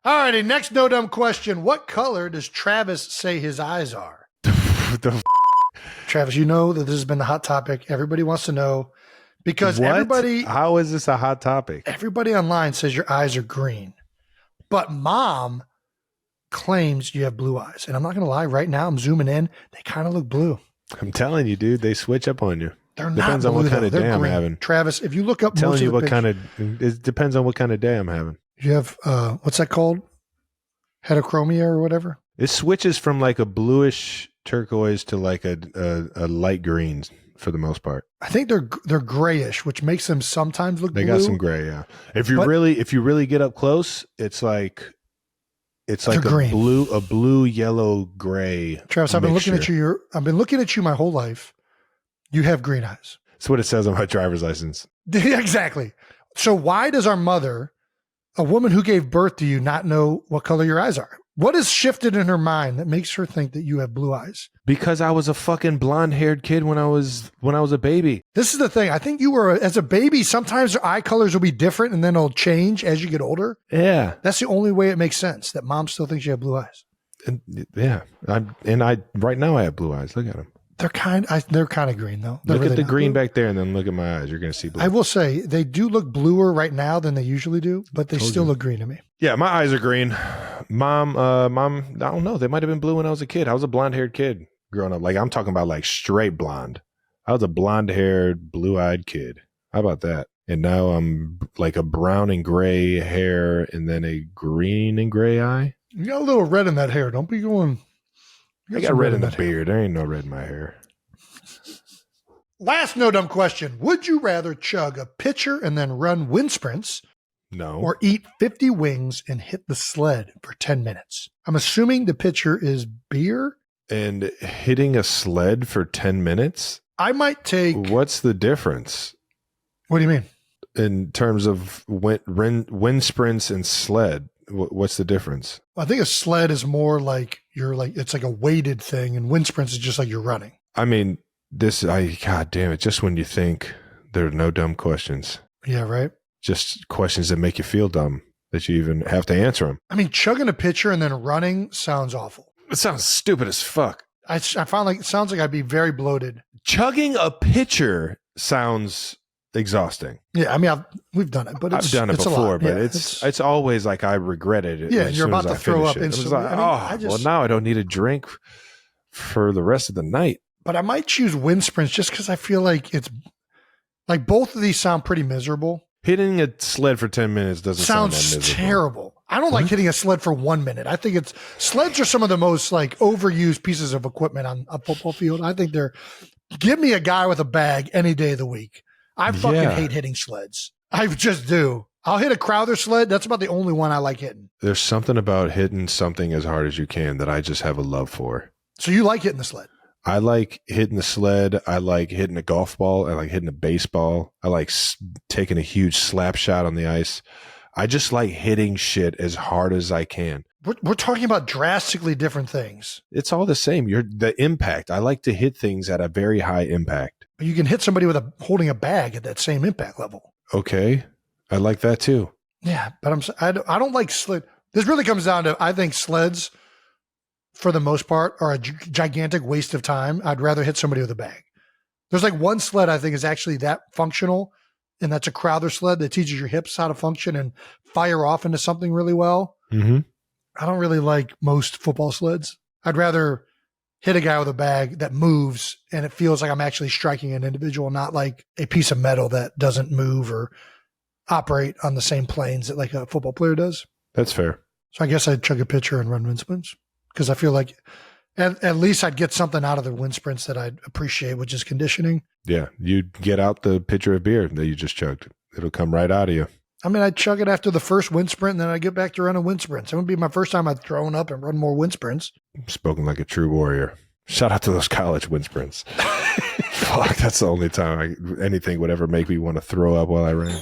All righty, next no dumb question. What color does Travis say his eyes are? Travis, you know that this has been the hot topic. Everybody wants to know because everybody. How is this a hot topic? Everybody online says your eyes are green, but mom claims you have blue eyes. And I'm not going to lie, right now I'm zooming in. They kind of look blue. I'm telling you, dude, they switch up on you. They're not Depends on blue, what kind though. of day They're I'm green. having. Travis, if you look up, I'm telling you what pictures, it depends on what kind of day I'm having. you have what's that called? Heterochromia or whatever. It switches from like a bluish turquoise to like a light green for the most part. I think they're grayish, which makes them sometimes look They blue. got some gray, yeah. If you really get up close, it's like a green. blue, yellow, gray. Travis, I've been looking at you. I've been looking at you my whole life. You have green eyes. That's what it says on my driver's license. Exactly. So why does our mother, a woman who gave birth to you, not know what color your eyes are? What has shifted in her mind that makes her think that you have blue eyes? Because I was a fucking blonde-haired kid when I was a baby. This is the thing. I think you were, as a baby, sometimes your eye colors will be different and then it'll change as you get older. Yeah. That's the only way it makes sense, that mom still thinks you have blue eyes. And, yeah. Right now I have blue eyes. Look at them. They're kind of green, though. Look at the green back there and then look at my eyes. You're going to see blue. I will say they do look bluer right now than they usually do, but they still look green to me. Yeah, my eyes are green. Mom, I don't know. They might have been blue when I was a kid. I was a blonde-haired kid growing up. Like, I'm talking about like straight blonde. I was a blonde-haired, blue-eyed kid. How about that? And now I'm like a brown and gray hair and then a green and gray eye. You got a little red in that hair. Don't be going. I got red in the beard. There ain't no red in my hair. Last no dumb question. Would you rather chug a pitcher and then run wind sprints? No. Or eat 50 wings and hit the sled for 10 minutes? I'm assuming the pitcher is beer. And hitting a sled for 10 minutes? I might take. What's the difference? What do you mean? In terms of wind sprints and sled, what's the difference? I think a sled is more like it's like a weighted thing, and wind sprints is just like you're running. I mean, God damn it. Just when you think there are no dumb questions. Yeah, right. Just questions that make you feel dumb, that you even have to answer them. I mean, chugging a pitcher and then running sounds awful. It sounds stupid as fuck. I found like it sounds like I'd be very bloated. Chugging a pitcher sounds exhausting. Yeah, I mean, we've done it, but I've done it before, but yeah, it's always like I regretted it. Yeah, you're about to throw up instantly. Well, now I don't need a drink for the rest of the night. But I might choose wind sprints just because I feel like it's like both of these sound pretty miserable. Hitting a sled for 10 minutes doesn't sound that miserable. Terrible. I don't like hitting a sled for 1 minute. I think sleds are some of the most like overused pieces of equipment on a football field. I think give me a guy with a bag any day of the week. I fucking hate hitting sleds. I just do. I'll hit a Crowther sled. That's about the only one I like hitting. There's something about hitting something as hard as you can that I just have a love for. So you like hitting the sled? I like hitting the sled. I like hitting a golf ball. I like hitting a baseball. I like taking a huge slap shot on the ice. I just like hitting shit as hard as I can. We're talking about drastically different things. It's all the same. The impact. I like to hit things at a very high impact. But you can hit somebody holding a bag at that same impact level. Okay. I like that too. Yeah, but I don't like sled. This really comes down to, I think sleds, for the most part, are a gigantic waste of time. I'd rather hit somebody with a bag. There's like one sled I think is actually that functional, and that's a Crowther sled that teaches your hips how to function and fire off into something really well. Mm-hmm. I don't really like most football sleds. I'd rather hit a guy with a bag that moves and it feels like I'm actually striking an individual, not like a piece of metal that doesn't move or operate on the same planes that like a football player does. That's fair. So I guess I'd chug a pitcher and run wind sprints because I feel like at least I'd get something out of the wind sprints that I'd appreciate, which is conditioning. Yeah. You get out the pitcher of beer that you just chugged. It'll come right out of you. I mean, I'd chug it after the first wind sprint and then I'd get back to running wind sprints. It would be my first time I'd thrown up and run more wind sprints. Spoken like a true warrior. Shout out to those college wind sprints. Fuck, that's the only time anything would ever make me want to throw up while I ran.